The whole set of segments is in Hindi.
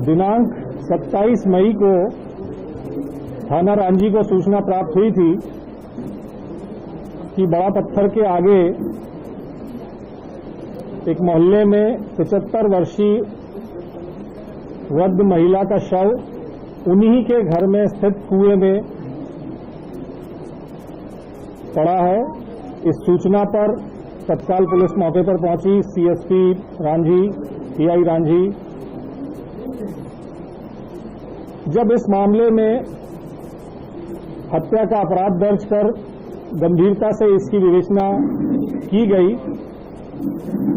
दिनांक 27 मई को थाना रांझी को सूचना प्राप्त हुई थी कि बड़ा पत्थर के आगे एक मोहल्ले में 75 वर्षीय वृद्ध महिला का शव उन्हीं के घर में स्थित कुएं में पड़ा है। इस सूचना पर तत्काल पुलिस मौके पर पहुंची। सीएसपी रांझी, टीआई रांझी जब इस मामले में हत्या का अपराध दर्ज कर गंभीरता से इसकी विवेचना की गई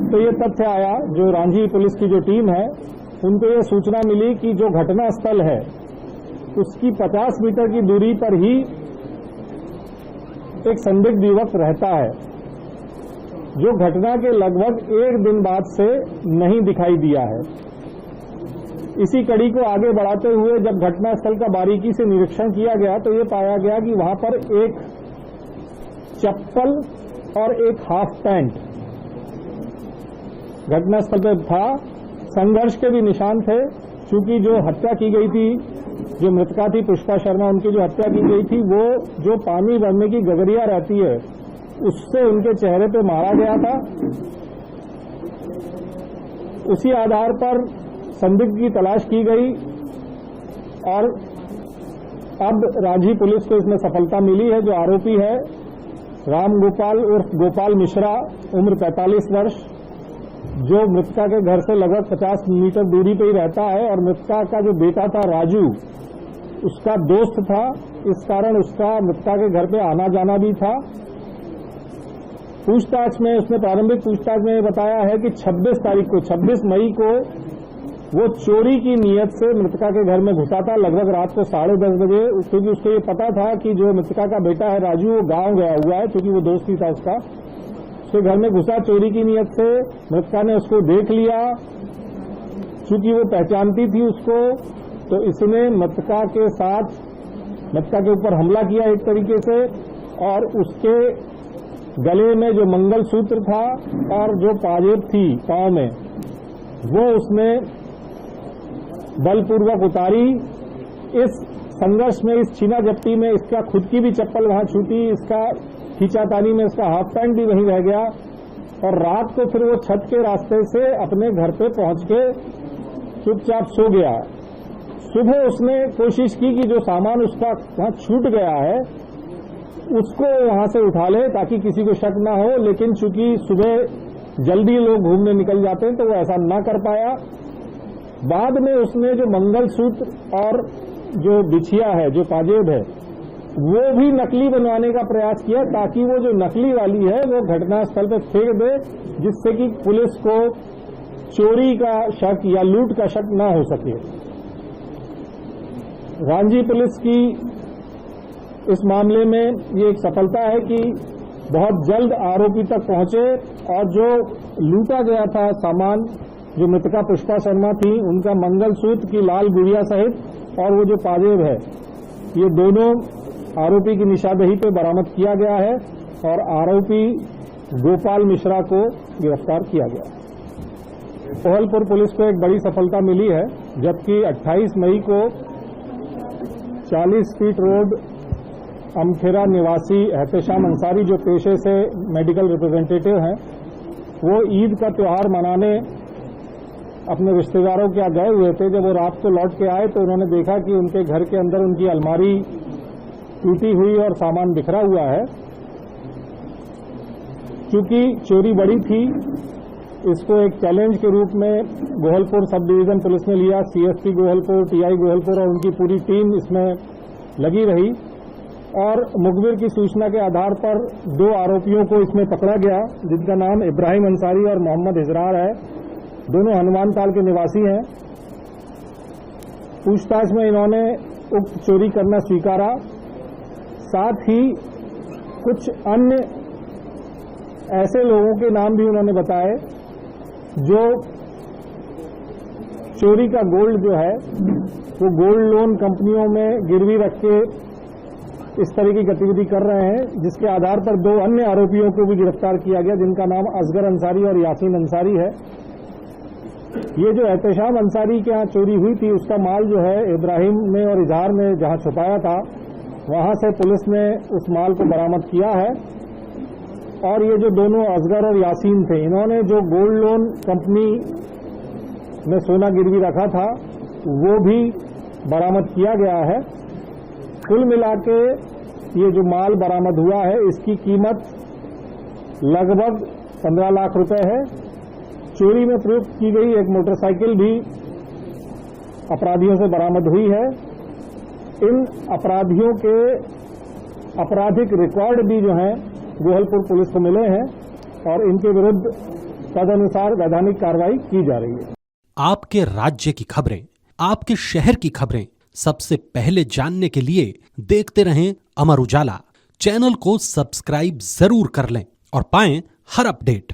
तो ये तथ्य आया, जो रांझी पुलिस की जो टीम है उनको ये सूचना मिली कि जो घटना स्थल है उसकी 50 मीटर की दूरी पर ही एक संदिग्ध युवक रहता है, जो घटना के लगभग 1 दिन बाद से नहीं दिखाई दिया है। इसी कड़ी को आगे बढ़ाते हुए जब घटनास्थल का बारीकी से निरीक्षण किया गया तो ये पाया गया कि वहां पर एक चप्पल और एक हाफ पैंट घटनास्थल पर था। संघर्ष के भी निशान थे, चूंकि जो हत्या की गई थी, जो मृतका थी पुष्पा शर्मा, उनकी जो हत्या की गई थी वो जो पानी भरने की गगरिया रहती है उससे उनके चेहरे पे मारा गया था। उसी आधार पर संदिग्ध की तलाश की गई और अब रांझी पुलिस को इसमें सफलता मिली है। जो आरोपी है राम गोपाल उर्फ गोपाल मिश्रा, उम्र 45 वर्ष, जो मृतका के घर से लगभग 50 मीटर दूरी पर ही रहता है और मृतका का जो बेटा था राजू उसका दोस्त था, इस कारण उसका मृतका के घर पे आना जाना भी था। पूछताछ में उसने प्रारंभिक पूछताछ में बताया है कि 26 मई को वो चोरी की नीयत से मृतका के घर में घुसा था, लगभग रात को 10:30 बजे, क्योंकि उसको ये पता था कि जो मृतका का बेटा है राजू वो गांव गया हुआ है, क्योंकि वो दोस्त ही था उसका। उसके घर में घुसा चोरी की नीयत से, मृतका ने उसको देख लिया, चूंकि वो पहचानती थी उसको, तो इसने मृतका के ऊपर हमला किया एक तरीके से, और उसके गले में जो मंगलसूत्र था और जो पाजेब थी पांव में वो उसने बलपूर्वक उतारी। इस संघर्ष में, इस छीना झपटी में इसका खुद की भी चप्पल वहां छूटी, इसका खींचातानी में इसका हाफ पैंट भी वहीं रह गया और रात को फिर वो छत के रास्ते से अपने घर पे पहुंच के चुपचाप सो गया। सुबह उसने कोशिश की कि जो सामान उसका वहां छूट गया है उसको वहां से उठा ले ताकि किसी को शक ना हो, लेकिन चूंकि सुबह जल्दी लोग घूमने निकल जाते हैं तो वो ऐसा ना कर पाया। बाद में उसने जो मंगलसूत्र और जो बिछिया है, जो पाजेब है, वो भी नकली बनवाने का प्रयास किया ताकि वो जो नकली वाली है वो घटनास्थल पर फेंक दे, जिससे कि पुलिस को चोरी का शक या लूट का शक ना हो सके। रांझी पुलिस की इस मामले में ये एक सफलता है कि बहुत जल्द आरोपी तक पहुंचे और जो लूटा गया था सामान, जो मृतका पुष्पा शर्मा थी, उनका मंगलसूत्र की लाल गुड़िया सहित और वो जो पाजेब है, ये दोनों आरोपी की निशानदेही पे बरामद किया गया है और आरोपी गोपाल मिश्रा को गिरफ्तार किया गया। कोहलपुर पुलिस को एक बड़ी सफलता मिली है, जबकि 28 मई को 40 फीट रोड अमखेरा निवासी एहतेशाम अंसारी, जो पेशे से मेडिकल रिप्रेजेंटेटिव हैं, वो ईद का त्यौहार मनाने अपने रिश्तेदारों के यहाँ गए हुए थे। जब वो रात को लौट के आए तो उन्होंने देखा कि उनके घर के अंदर उनकी अलमारी टूटी हुई और सामान बिखरा हुआ है। चूंकि चोरी बड़ी थी, इसको एक चैलेंज के रूप में गोहलपुर सब डिवीजन पुलिस ने लिया। सीएसपी गोहलपुर, टीआई गोहलपुर और उनकी पूरी टीम इसमें लगी रही और मुखबिर की सूचना के आधार पर 2 आरोपियों को इसमें पकड़ा गया, जिनका नाम इब्राहिम अंसारी और मोहम्मद हिजरार है। दोनों हनुमान ताल के निवासी हैं। पूछताछ में इन्होंने उक्त चोरी करना स्वीकारा। साथ ही कुछ अन्य ऐसे लोगों के नाम भी उन्होंने बताए जो चोरी का गोल्ड जो है वो गोल्ड लोन कंपनियों में गिरवी रख के इस तरह की गतिविधि कर रहे हैं, जिसके आधार पर 2 अन्य आरोपियों को भी गिरफ्तार किया गया, जिनका नाम असगर अंसारी और यासीन अंसारी है। ये जो एहतशाम अंसारी के यहाँ चोरी हुई थी उसका माल जो है इब्राहिम ने और इजहार ने जहां छुपाया था वहां से पुलिस ने उस माल को बरामद किया है। और ये जो दोनों असगर और यासीन थे, इन्होंने जो गोल्ड लोन कंपनी में सोना गिरवी रखा था वो भी बरामद किया गया है। कुल मिला के ये जो माल बरामद हुआ है इसकी कीमत लगभग 15 लाख रुपए है। चोरी में प्रयुक्त की गई एक मोटरसाइकिल भी अपराधियों से बरामद हुई है। इन अपराधियों के आपराधिक रिकॉर्ड भी जो हैं गोहलपुर पुलिस को मिले हैं और इनके विरुद्ध तदनुसार वैधानिक कार्रवाई की जा रही है। आपके राज्य की खबरें, आपके शहर की खबरें सबसे पहले जानने के लिए देखते रहें अमर उजाला। चैनल को सब्सक्राइब जरूर कर लें और पाएं हर अपडेट।